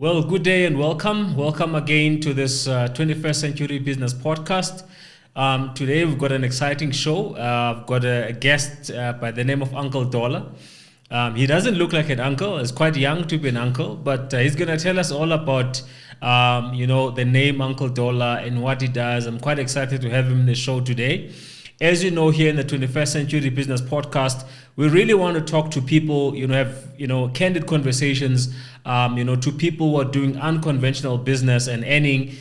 Well, good day and welcome. Welcome again to this 21st Century Business Podcast. Today we've got an exciting show. I've got a guest by the name of Uncle Dollar. He doesn't look like an uncle. He's quite young to be an uncle, but he's going to tell us all about, the name Uncle Dollar and what he does. I'm quite excited to have him in the show today. As you know, here in the 21st Century Business Podcast, we really want to talk to people, have, candid conversations, to people who are doing unconventional business and earning,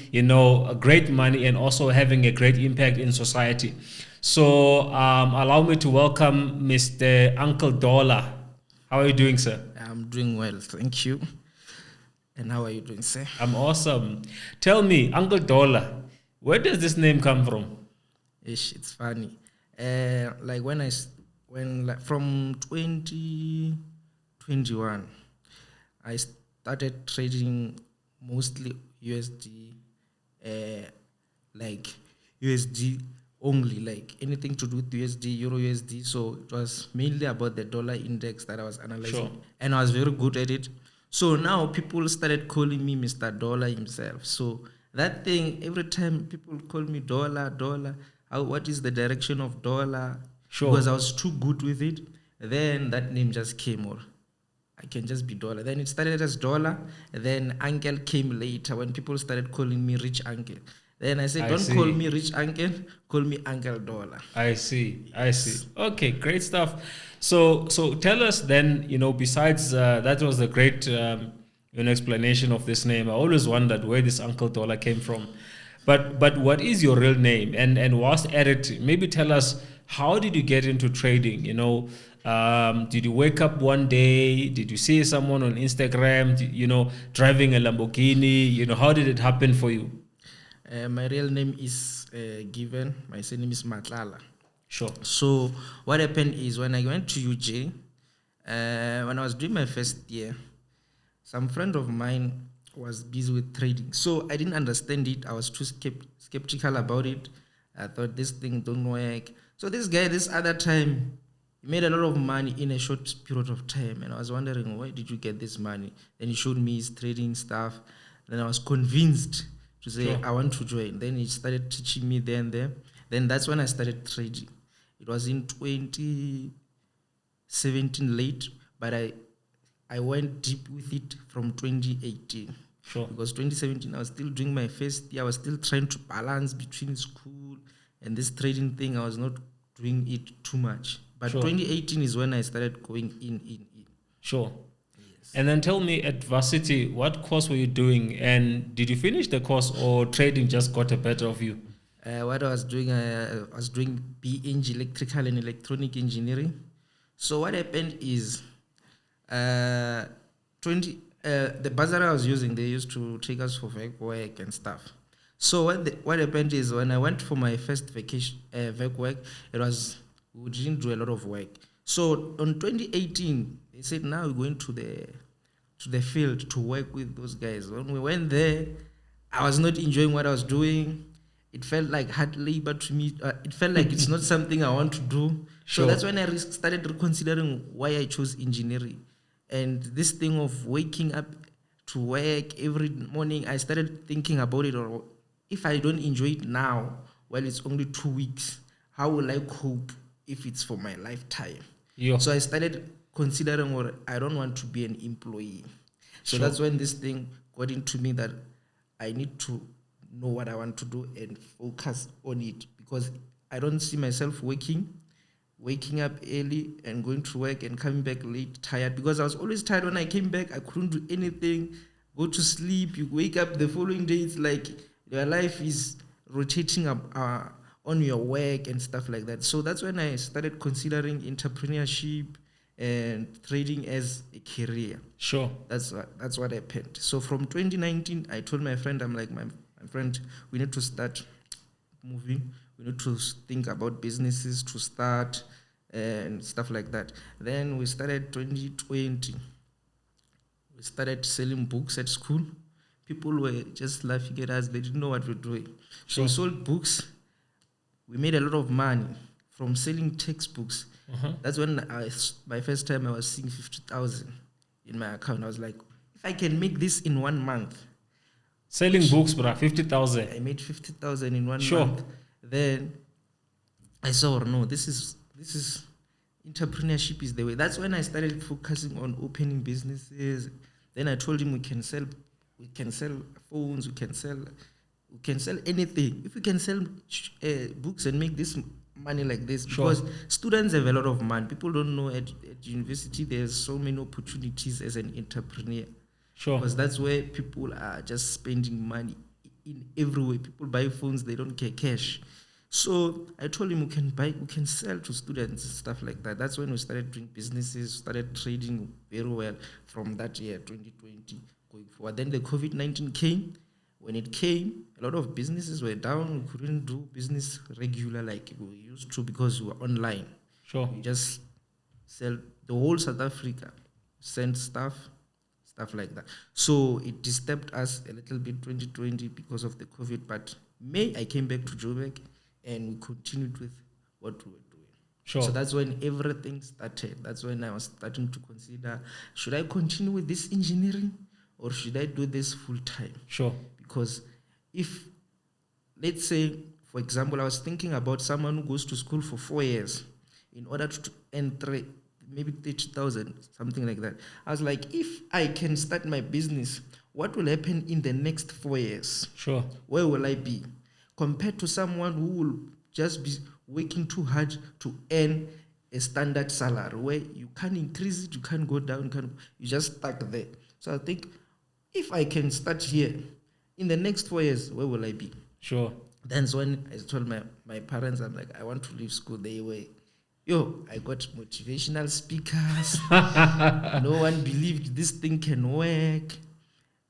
great money and also having a great impact in society. So allow me to welcome Mr. Uncle Dollar. How are you doing, sir? I'm doing well, thank you. And how are you doing, sir? I'm awesome. Tell me, Uncle Dollar, where does this name come from? It's funny. From 2021, I started trading mostly USD, USD only, like anything to do with USD, Euro USD. So it was mainly about the dollar index that I was analyzing. Sure. And I was very good at it. So now people started calling me Mr. Dollar himself. So that thing, every time people call me Dollar, what is the direction of dollar? Sure. Because I was too good with it. Then that name just came, or I can just be Dollar. Then it started as Dollar. Then Uncle came later when people started calling me Rich Uncle. Then I said, don't call me Rich Uncle, call me Uncle Dollar. I see. Okay, great stuff. So tell us then, besides that was a great explanation of this name. I always wondered where this Uncle Dollar came from. But what is your real name? And whilst at it, maybe tell us, how did you get into trading? Did you wake up one day? Did you see someone on Instagram, driving a Lamborghini? How did it happen for you? My real name is given. My surname is Matlala. Sure. So what happened is when I went to UJ, when I was doing my first year, some friend of mine was busy with trading. So I didn't understand it. I was too skeptical about it. I thought this thing don't work. So this guy, this other time, he made a lot of money in a short period of time. And I was wondering, where did you get this money? Then he showed me his trading stuff. Then I was convinced to say, sure, I want to join. Then he started teaching me there and there. Then that's when I started trading. It was in 2017 late, but I went deep with it from 2018. Sure. Because 2017, I was still doing my first year. I was still trying to balance between school and this trading thing. I was not doing it too much. But sure, 2018 is when I started going in. Sure. Yes. And then tell me, at varsity, what course were you doing? And did you finish the course or trading just got the better of you? What I was doing, I was doing BEng, electrical and electronic engineering. So what happened is, the bursary I was using, they used to take us for work and stuff. So what happened is, when I went for my first vacation, work, we didn't do a lot of work. So on 2018, they said, now we're going to the field to work with those guys. When we went there, I was not enjoying what I was doing. It felt like hard labor to me. It felt like it's not something I want to do. Sure. So that's when I started reconsidering why I chose engineering. And this thing of waking up to work every morning, I started thinking about it. Or if I don't enjoy it now, well, it's only 2 weeks, how will I cope if it's for my lifetime? Yeah. So I started considering, or I don't want to be an employee. So Sure. that's when this thing got into me, that I need to know what I want to do and focus on it, because I don't see myself waking up early and going to work and coming back late tired, because I was always tired when I came back. I couldn't do anything, go to sleep, you wake up the following day, it's like your life is rotating up on your work and stuff like that. So that's when I started considering entrepreneurship and trading as a career. Sure. That's what happened. So from 2019, I told my friend, I'm like, my friend, we need to start moving. We need to think about businesses to start and stuff like that. Then we started 2020. We started selling books at school. People were just laughing at us. They didn't know what we're doing. So we sold books. We made a lot of money from selling textbooks. That's when my first time I was seeing 50,000 in my account. I was like, if I can make this in 1 month, Selling books, bruh, 50,000. I made 50,000 in 1 Sure. month. Then I saw, no, this is entrepreneurship is the way. That's when I started focusing on opening businesses. Then I told him we can sell phones, we can sell anything. If we can sell books and make this money like this, Sure. because students have a lot of money. People don't know at university there's so many opportunities as an entrepreneur. Sure. Because that's where people are just spending money in every way. People buy phones, they don't care cash. So I told him we can sell to students, stuff like that. That's when we started doing businesses, started trading very well from that year, 2020, going forward. Then the COVID-19 came. When it came, a lot of businesses were down. We couldn't do business regular like we used to because we were online. Sure. We just sell the whole South Africa, send stuff like that. So it disturbed us a little bit 2020 because of the COVID. But May, I came back to Joburg and we continued with what we were doing. Sure. So that's when everything started. That's when I was starting to consider, should I continue with this engineering or should I do this full time? Sure. Because if, let's say, for example, I was thinking about someone who goes to school for 4 years in order to enter maybe 30,000, something like that. I was like, if I can start my business, what will happen in the next 4 years? Sure. Where will I be? Compared to someone who will just be working too hard to earn a standard salary where you can't increase it, you can't go down, you just stuck there. So I think if I can start here, in the next 4 years, where will I be? Sure. Then when I told my parents, I'm like, I want to leave school. They were, I got motivational speakers. No one believed this thing can work.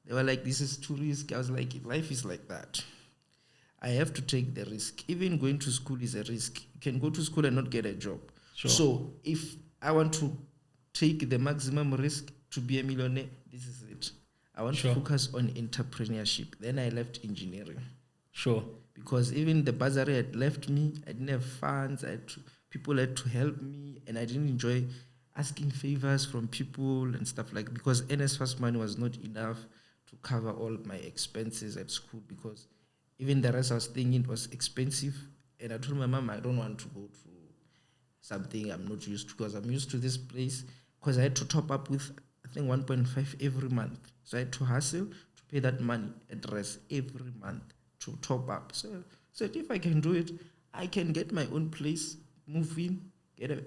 They were like, this is too risky. I was like, life is like that. I have to take the risk. Even going to school is a risk. You can go to school and not get a job. Sure. So if I want to take the maximum risk to be a millionaire, this is it. I want to focus on entrepreneurship. Then I left engineering. Sure. Because even the bursary had left me. I didn't have funds. People had to help me. And I didn't enjoy asking favors from people and stuff like that. Because NSFAS money was not enough to cover all my expenses at school. Because even the rest I was thinking was expensive. And I told my mom, I don't want to go to something I'm not used to. Because I'm used to this place. Because I had to top up with, I think, 1.5 every month. So I had to hustle to pay that money address every month to top up. So if I can do it, I can get my own place, move in, get what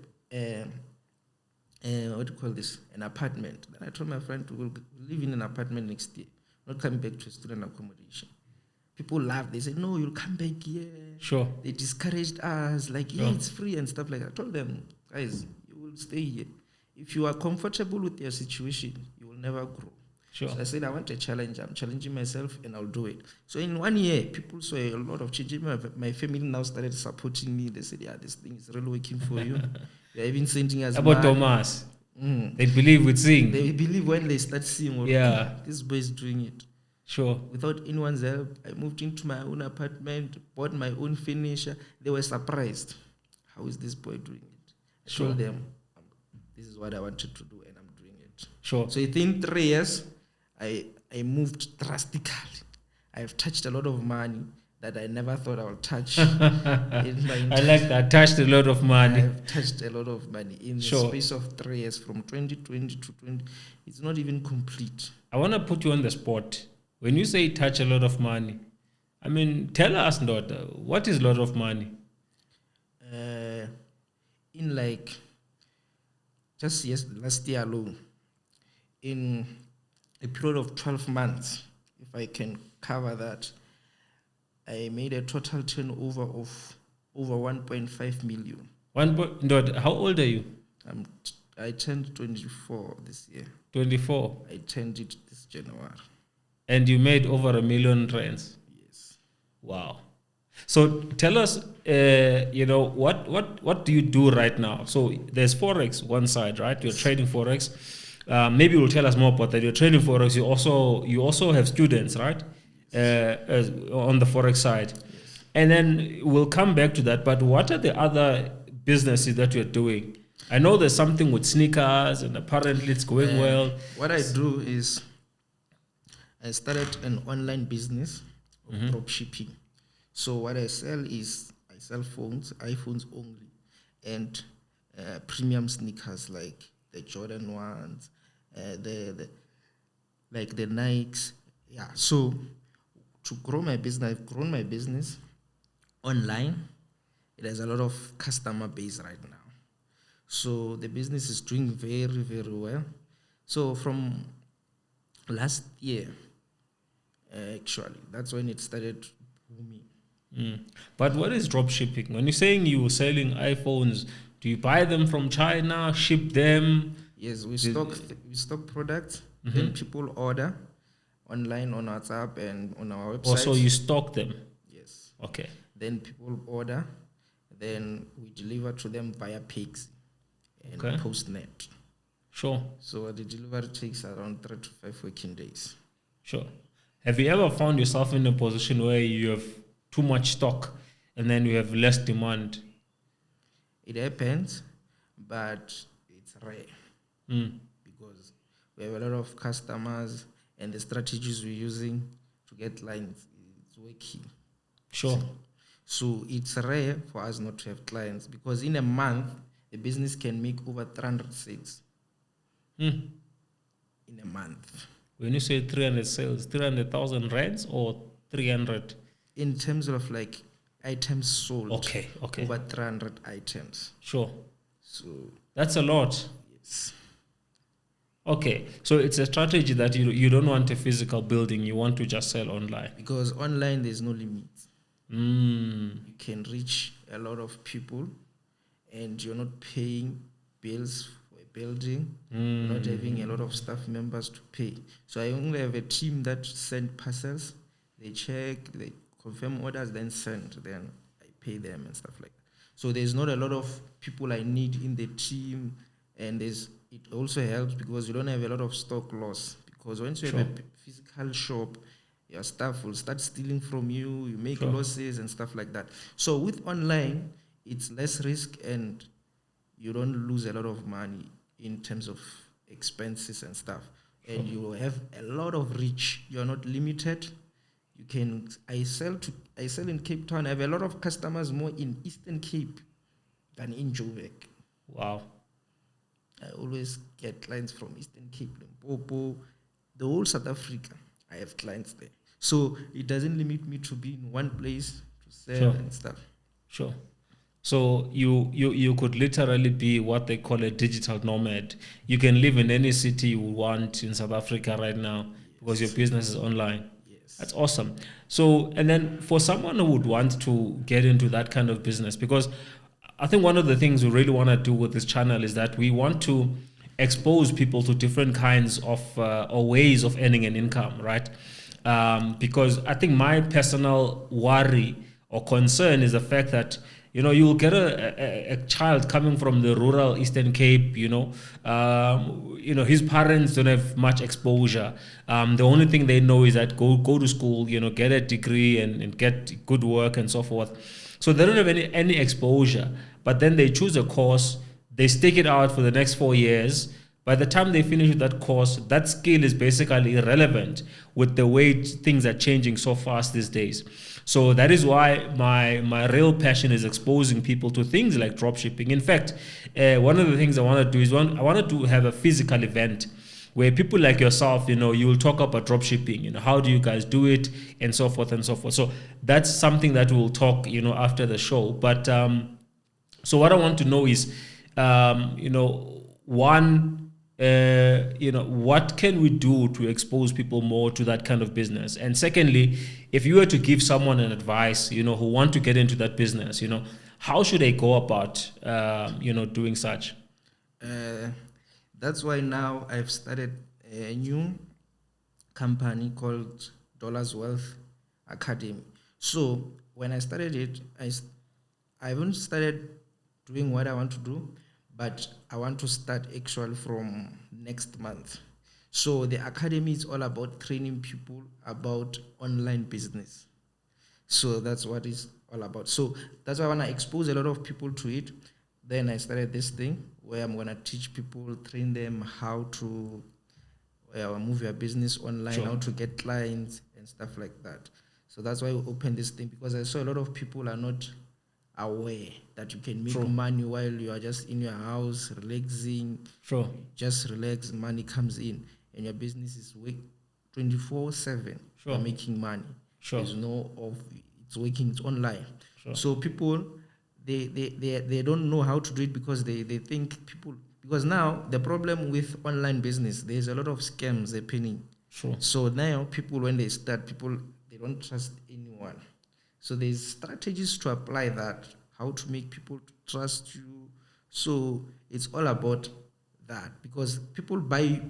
do you call this? An apartment. Then I told my friend to go live in an apartment next year, not coming back to student accommodation. People laughed. They said, no, you'll come back here. Sure. They discouraged us, like, yeah, it's free and stuff like that. I told them, guys, you will stay here. If you are comfortable with your situation, you will never grow. Sure. So I said, I want a challenge. I'm challenging myself and I'll do it. So in 1 year, people saw a lot of change. My family now started supporting me. They said, yeah, this thing is really working for you. They're even sending us about money. Thomas. They believe with seeing. They believe when they start seeing, this boy is doing it. Sure. Without anyone's help, I moved into my own apartment, bought my own furniture. They were surprised. How is this boy doing it? I told them, this is what I wanted to do and I'm doing it. Sure. So within 3 years, I moved drastically. I've touched a lot of money that I never thought I would touch. In my I like that. Touched a lot of money. I've touched a lot of money in the space of 3 years, from 2020 to 20. It's not even complete. I want to put you on the spot. When you say touch a lot of money, I mean, tell us, Ndoda, what is a lot of money? In like, just last year alone, in a period of 12 months, if I can cover that, I made a total turnover of over 1.5 million. Ndoda, how old are you? I turned 24 this year. 24? I turned it this January. And you made over R1 million? Yes. Wow. So tell us, what do you do right now? So there's Forex, one side, right? You're trading Forex. Maybe you'll tell us more about that. You're trading Forex. You also have students, right? On the Forex side. Yes. And then we'll come back to that. But what are the other businesses that you're doing? I know there's something with sneakers and apparently it's going well. What I do is I started an online business of Mm-hmm. dropshipping. So what I sell is I sell phones, iPhones only, and premium sneakers like the Jordan ones, the like the Nikes. Yeah. So to grow my business, I've grown my business online. It has a lot of customer base right now. So the business is doing very, very well. So from last year, actually, that's when it started booming. Mm. But what is drop shipping? When you're saying you're selling iPhones, do you buy them from China, ship them? Yes, Did- we stock products. Then Mhm. people order online on WhatsApp and on our Also, website. you stock them. Yes. Okay. Then people order. Then we deliver to them via pigs and Okay. Postnet. Sure. So the delivery takes around 3 to 5 working days. Sure. Have you ever found yourself in a position where you have too much stock and then you have less demand? It happens, but it's rare Mm. because we have a lot of customers and the strategies we're using to get clients is working. Sure. So it's rare for us not to have clients because in a month, the business can make over 300 sales Mm. in a month. When you say 300 sales, 300,000 rands or 300? In terms of like items sold, Okay. Okay. over 300 items. Sure. So, That's a lot. yes. Okay. So it's a strategy that you don't want a physical building. You want to just sell online. Because online, there's no limit. Mm. You can reach a lot of people and you're not paying bills for a building. You're not having a lot of staff members to pay. So I only have a team that send parcels. They check, they confirm orders, then send. Then I pay them and stuff like that. So there's not a lot of people I need in the team, and it also helps because you don't have a lot of stock loss. Because once you Sure. have a physical shop, your staff will start stealing from you. You make Sure. losses and stuff like that. So with online, it's less risk and you don't lose a lot of money in terms of expenses and stuff. And you have a lot of reach. You're not limited. You can. I sell in Cape Town. I have a lot of customers more in Eastern Cape than in Joburg. Wow. I always get clients from Eastern Cape, Limpopo, the whole South Africa. I have clients there. So it doesn't limit me to be in one place to sell Sure. and stuff. Sure. So you could literally be what they call a digital nomad. You can live in any city you want in South Africa right now because your business is online. Yes. That's awesome. So, and then for someone who would want to get into that kind of business, because I think one of the things we really want to do with this channel is that we want to expose people to different kinds of or ways of earning an income, right? Because I think my personal worry or concern is the fact that you'll get a child coming from the rural Eastern Cape. His parents don't have much exposure. The only thing they know is that go to school, get a degree and get good work and so forth. So they don't have any exposure. But then they choose a course, they stick it out for the next 4 years. By the time they finish with that course, that skill is basically irrelevant with the way things are changing so fast these days. So that is why my real passion is exposing people to things like dropshipping. In fact, one of the things I want to do is I wanted to have a physical event where people like yourself, you will talk about dropshipping, how do you guys do it, and so forth and so forth. So that's something that we'll talk, after the show. But so what I want to know is, one, what can we do to expose people more to that kind of business? And secondly, if you were to give someone an advice, who want to get into that business, how should they go about, doing such? That's why now I've started a new company called Dollars Wealth Academy. So when I started it, I haven't started doing what I want to do, but I want to start actually from next month. So the academy is all about training people about online business. So that's what it's all about. So that's why I want to expose a lot of people to it. Then I started this thing where I'm going to teach people, train them how to move your business online, Sure. how to get clients and stuff like that. So that's why we opened this thing, because I saw a lot of people are not aware that you can make True. money while you are just in your house relaxing. Sure. Just relax, money comes in, and your business is 24/7. Sure. You're making money. Sure. There's no off. It's working. It's online. Sure. So people, they don't know how to do it, because they think people, because now the problem with online business, there's a lot of scams happening. Sure. So now people, when they start, people, they don't trust anyone. So there's strategies to apply that, how to make people trust you. So it's all about that, because people buy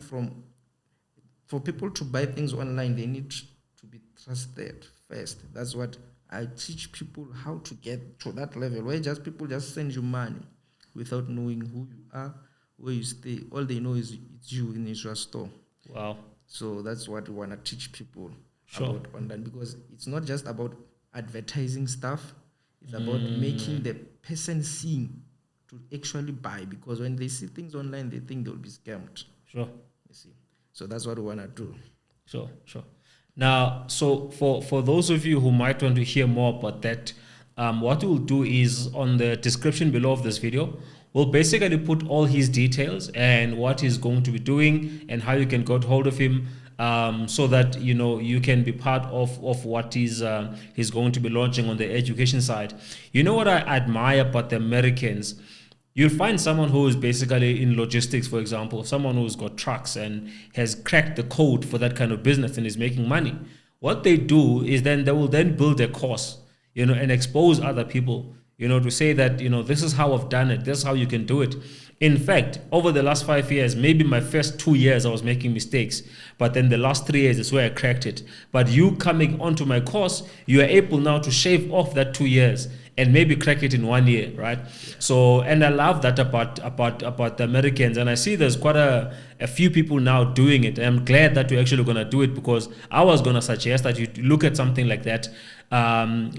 for people to buy things online, they need to be trusted first. That's what I teach people, how to get to that level where people just send you money without knowing who you are, where you stay. All they know is it's you in your store. Wow. So that's what we want to teach people Sure. about online, because it's not just about advertising stuff. It's about making the person seeing to actually buy, because when they see things online, they think they'll be scammed. Sure. You see. So that's what we want to do. Sure. Now, so for those of you who might want to hear more about that, what we'll do is on the description below of this video, we'll basically put all his details and what he's going to be doing and how you can get hold of him, so that you can be part of what he's going to be launching on the education side. You know what I admire about the Americans? You'll find someone who is basically in logistics, for example, someone who's got trucks and has cracked the code for that kind of business and is making money. What they do is then they will then build a course, and expose other people, to say that, this is how I've done it. This is how you can do it. In fact, over the last 5 years, maybe my first 2 years I was making mistakes, but then the last 3 years is where I cracked it. But you coming onto my course, you are able now to shave off that 2 years and maybe crack it in 1 year, right? So, and I love that about the Americans, and I see there's quite a few people now doing it. I'm glad that you're actually going to do it, because I was going to suggest that you look at something like that,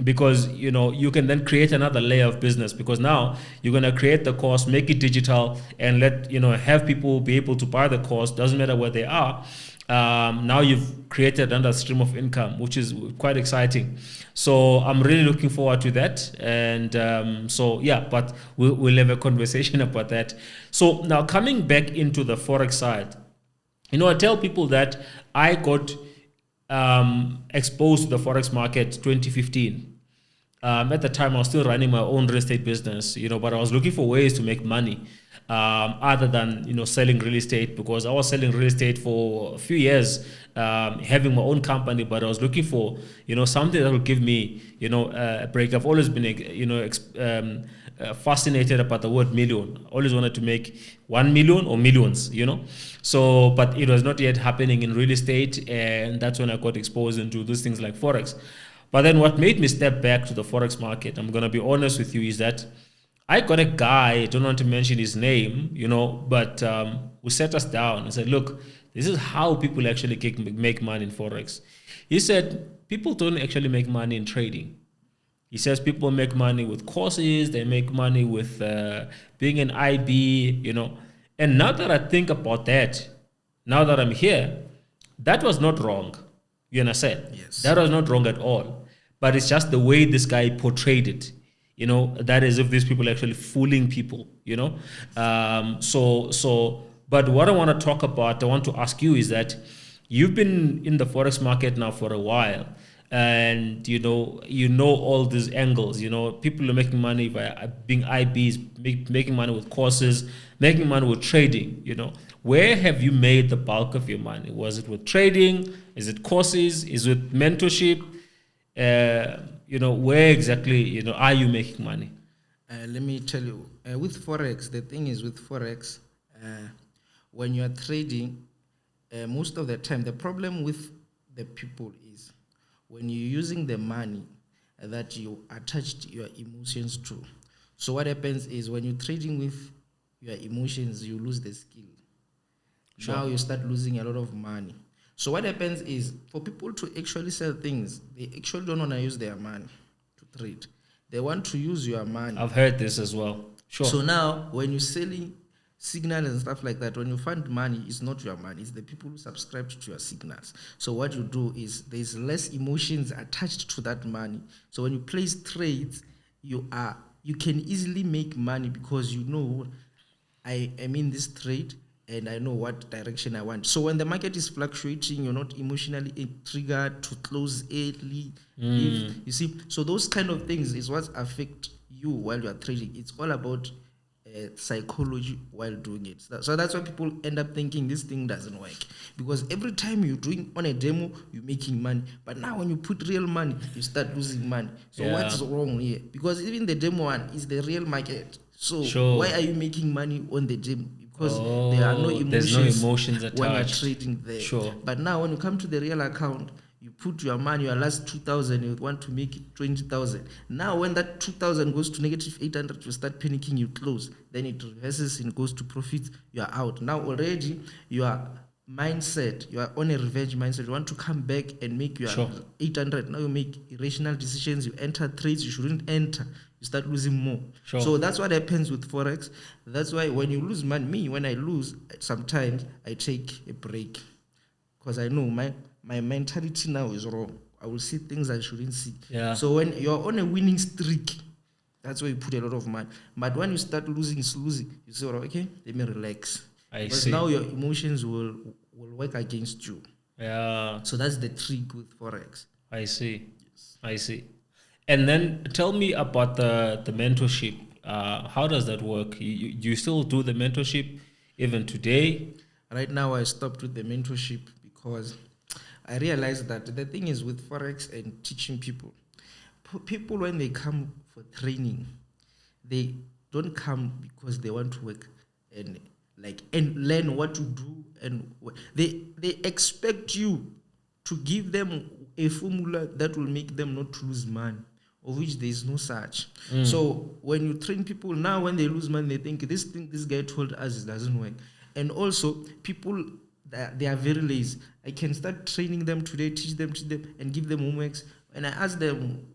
because you can then create another layer of business, because now you're going to create the course, make it digital, and let have people be able to buy the course. Doesn't matter where they are. Now you've created another stream of income, which is quite exciting. So I'm really looking forward to that. And so, yeah, but we'll have a conversation about that. So now coming back into the Forex side, I tell people that I got exposed to the Forex market 2015. At the time, I was still running my own real estate business, but I was looking for ways to make money, other than, selling real estate, because I was selling real estate for a few years, having my own company, but I was looking for, something that will give me, a break. I've always been, fascinated about the word million. Always wanted to make 1 million or millions, So, but it was not yet happening in real estate, and that's when I got exposed into these things like Forex. But then what made me step back to the Forex market, I'm going to be honest with you, is that I got a guy, I don't want to mention his name, but who set us down and said, look, this is how people actually make money in Forex. He said, people don't actually make money in trading. He says people make money with courses, they make money with being an IB, And now that I think about that, now that I'm here, that was not wrong. You understand? Yes. That was not wrong at all. But it's just the way this guy portrayed it. That is if these people are actually fooling people, but what I want to talk about, I want to ask you is that you've been in the Forex market now for a while, and all these angles. People are making money by being IBs, making money with courses, making money with trading. Where have you made the bulk of your money? Was it with trading? Is it courses? Is it mentorship? Where exactly are you making money? Let me tell you, with Forex, the thing is with Forex, when you are trading, most of the time, the problem with the people is when you're using the money that you attached your emotions to. So what happens is when you're trading with your emotions, you lose the skill. Sure. Now you start losing a lot of money. So what happens is for people to actually sell things, they actually don't want to use their money to trade. They want to use your money. I've heard this as well. Sure. So now when you're selling signals and stuff like that. When you fund money, it's not your money, it's the people who subscribed to your signals. So what you do is there's less emotions attached to that money. So when you place trades, you can easily make money because you know I am in this trade and I know what direction I want. So when the market is fluctuating, you're not emotionally triggered to close early. You see, so those kind of things is what affect you while you are trading. It's all about psychology while doing it. So that's why people end up thinking this thing doesn't work, because every time you're doing on a demo, you're making money, but now when you put real money, you start losing money. So what's wrong here? Because even the demo one is the real market. So why are you making money on the demo? Because there are no emotions. There's no emotions attached when you're trading there. But now when you come to the real account, you put your money, your last 2,000, you want to make it 20,000. Now when that 2,000 goes to negative 800, you start panicking, you close. Then it reverses and goes to profit, you are out. Now already your mindset, you are on a revenge mindset. You want to come back and make your 800. Now you make irrational decisions. You enter trades you shouldn't enter. You start losing more. So that's what happens with Forex. That's why when you lose money, when I lose, sometimes I take a break, because I know my mentality now is wrong. I will see things I shouldn't see. So when you're on a winning streak, that's where you put a lot of money. But when you start losing, you say, okay, let me relax. Because now your emotions will work against you. So that's the trick with Forex. I see. Yes. I see. And then tell me about the mentorship. How does that work? You still do the mentorship even today? Right now I stopped with the mentorship because I realized that the thing is with Forex and teaching people when they come for training, they don't come because they want to work and learn what to do, and they expect you to give them a formula that will make them not lose money, of which there is no such. So when you train people now, when they lose money, they think this guy told us it doesn't work. And also people, they are very lazy. I can start training them today, teach them, and give them homeworks. And I ask them,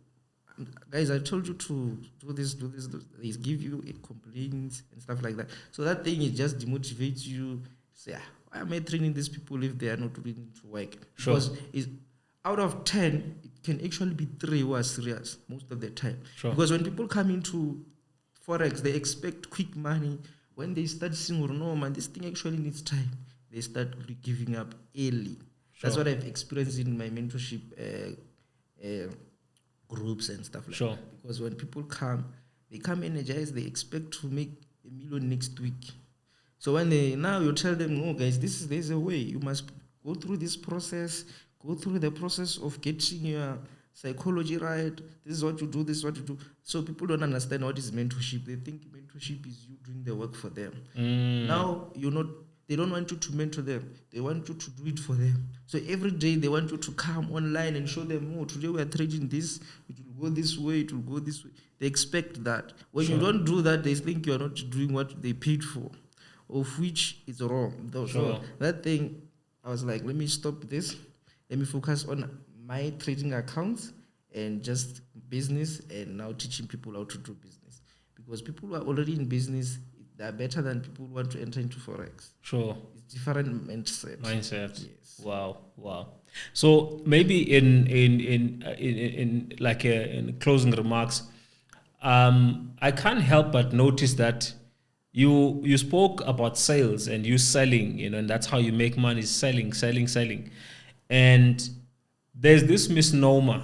guys, I told you to do this. They give you a complaint and stuff like that. So that thing, it just demotivates you. Say, why am I training these people if they are not willing to work? Because out of 10, it can actually be 3 who are serious most of the time. Because when people come into Forex, they expect quick money. When they start seeing, no man, this thing actually needs time, they start giving up early. That's what I've experienced in my mentorship groups and stuff like that. Because when people come, they come energized, they expect to make $1 million next week. So when you tell them, no guys, there's a way, you must go through this process, go through the process of getting your psychology right. This is what you do, this is what you do. So people don't understand what is mentorship. They think mentorship is you doing the work for them. Now they don't want you to mentor them. They want you to do it for them. So every day they want you to come online and show them, oh, today we are trading this, it will go this way, it will go this way. They expect that. When you don't do that, they think you are not doing what they paid for, of which is wrong. So that thing, I was like, let me stop this. Let me focus on my trading accounts and just business, and now teaching people how to do business. Because people who are already in business, they're better than people who want to enter into Forex. It's different mindset. Yes. Wow. So maybe in closing remarks, I can't help but notice that you spoke about sales and you selling, and that's how you make money, selling. And there's this misnomer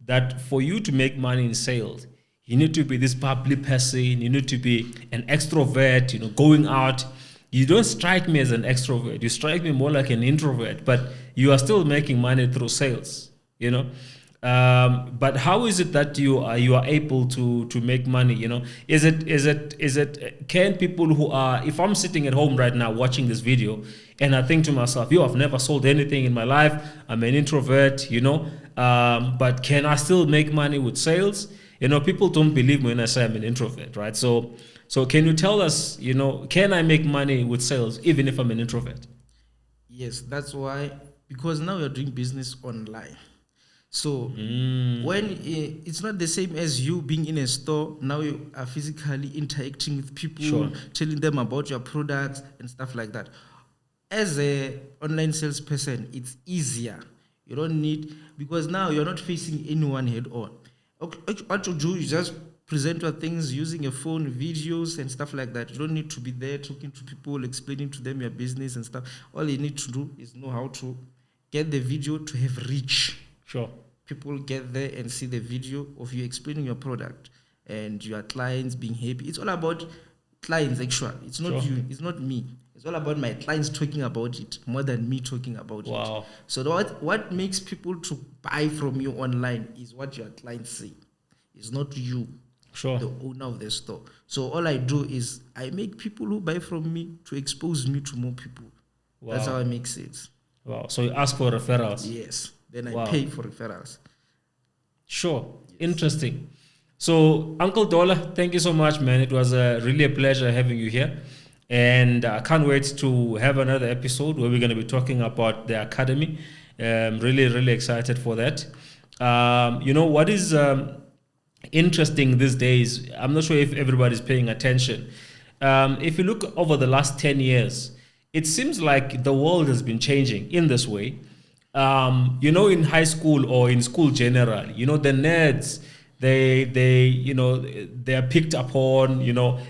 that for you to make money in sales, you need to be this bubbly person, you need to be an extrovert, going out. You don't strike me as an extrovert. You strike me more like an introvert, but you are still making money through sales, But how is it that you are able to make money? Is it can people who are, if I'm sitting at home right now watching this video and I think to myself, I've never sold anything in my life, I'm an introvert, but can I still make money with sales? People don't believe me when I say I'm an introvert, right? So can you tell us, can I make money with sales even if I'm an introvert? Yes, that's why, because now you're doing business online. So when it's not the same as you being in a store, now you are physically interacting with people, Sure. telling them about your products and stuff like that. As a online salesperson, it's easier. You don't need, because now you're not facing anyone head on. Okay, what you do, you just present your things using your phone, videos and stuff like that. You don't need to be there talking to people, explaining to them your business and stuff. All you need to do is know how to get the video to have reach. Sure. People get there and see the video of you explaining your product and your clients being happy. It's all about clients, actually. It's not you. It's not me. It's all about my clients talking about it more than me talking about it. So what makes people to buy from you online is what your clients say. It's not you, the owner of the store. So all I do is I make people who buy from me to expose me to more people. That's how I make sales. Wow. So you ask for referrals? Yes. Then I pay for referrals. Sure. Yes. Interesting. So, Uncle Dollar, thank you so much, man. It was really a pleasure having you here. And I can't wait to have another episode where we're going to be talking about the academy. Really, really excited for that. What is interesting these days, I'm not sure if everybody's paying attention. If you look over the last 10 years, it seems like the world has been changing in this way. In high school or in school generally, the nerds, they are picked upon,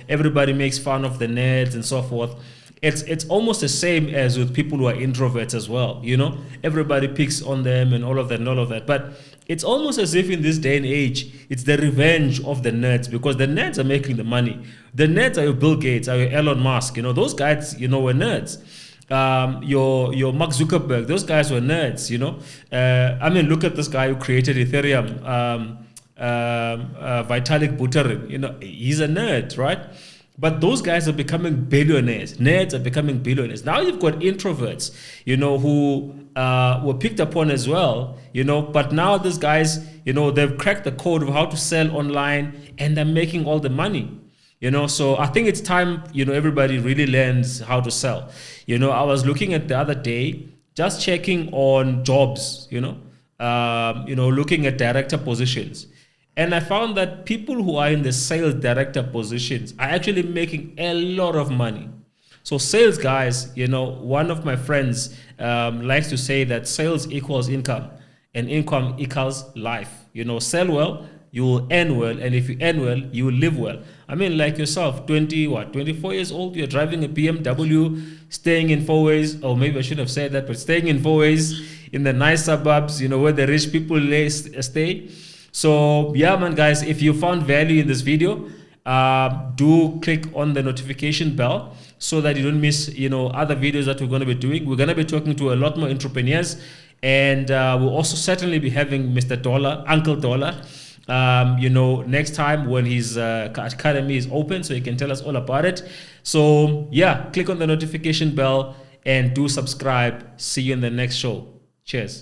everybody makes fun of the nerds and so forth. It's almost the same as with people who are introverts as well, everybody picks on them and all of that. But it's almost as if in this day and age, it's the revenge of the nerds, because the nerds are making the money. The nerds are your Bill Gates, are your Elon Musk, those guys, were nerds. Your Mark Zuckerberg, those guys were nerds, look at this guy who created Ethereum, Vitalik Buterin, he's a nerd, right? But those guys are becoming billionaires. Nerds are becoming billionaires. Now you've got introverts, who were picked upon as well, but now these guys, they've cracked the code of how to sell online and they're making all the money. So I think it's time, everybody really learns how to sell. I was looking at the other day, just checking on jobs, looking at director positions. And I found that people who are in the sales director positions are actually making a lot of money. So sales guys, one of my friends likes to say that sales equals income and income equals life. Sell well, you will earn well, and if you earn well, you will live well. Like yourself, 24 years old, you're driving a BMW, staying in Forex, or maybe I shouldn't have said that, but staying in Forex in the nice suburbs, where the rich people stay. So yeah, man, guys, if you found value in this video, do click on the notification bell so that you don't miss, other videos that we're going to be doing. We're going to be talking to a lot more entrepreneurs, and we'll also certainly be having Mr. Dollar, Uncle Dollar, next time when his academy is open, so he can tell us all about it. So yeah, click on the notification bell and do subscribe. See you in the next show. Cheers.